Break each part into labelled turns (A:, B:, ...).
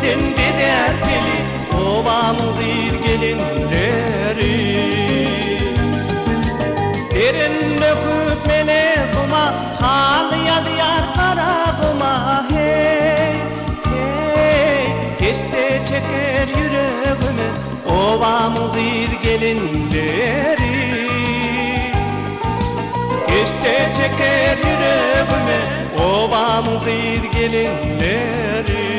A: Dertten beder gelin ovamdır gelinleri. Derin döküp mele kuma halıya diyar kara kuma. Hey hey keşte çeker yüreğimi ovamdır gelinleri. Keşte çeker yüreğimi ovamdır gelinleri.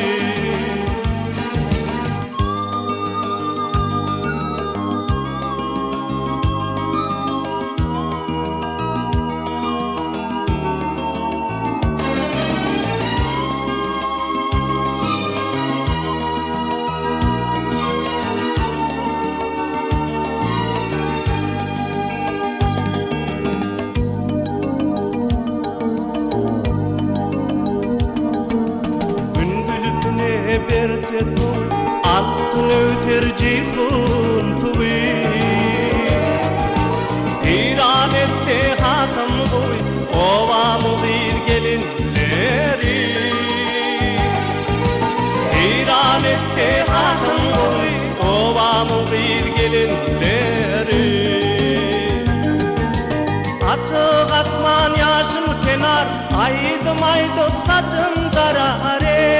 A: Berset boy altın öter cihun tuvi. İran etti hatım boy ovamdır gelinleri. İran etti hatım boy ovamdır gelinleri. Açık atman yaşıl kenar aydım aydıp saçın karare.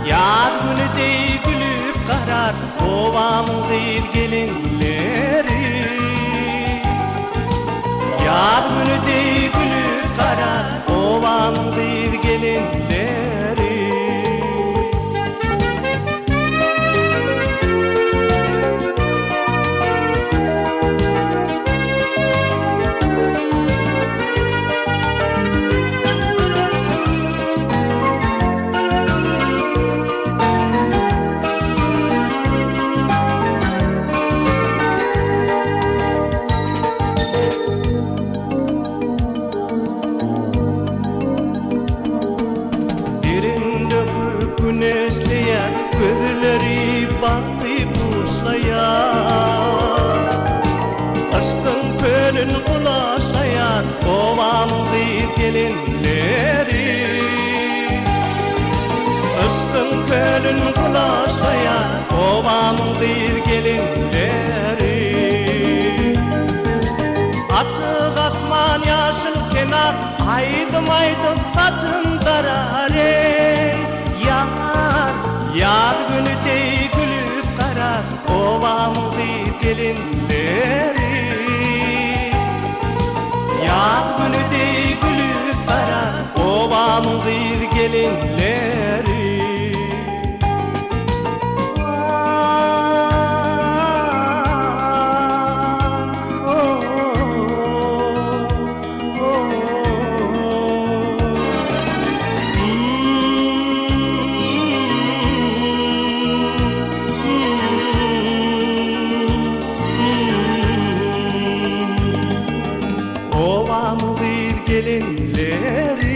A: Yar günü dey gülüp karar ovamdır gelinleri. Yar günü dey gülüp karar ovamdır gelinleri. Güneşleyen gözleri baktı puslayan. Aşkın kölün ulaşlayan ovamdır gelinleri. Aşkın kölün ulaşlayan ovamdır gelinleri. Açık atman yaşıl kenar aydım aydım saçın karare. Yar günü dey gülüp karar ovamdır gelinleri. Yar günü dey gülüp karar ovamdır gelinleri. Ovamdır gelinleri.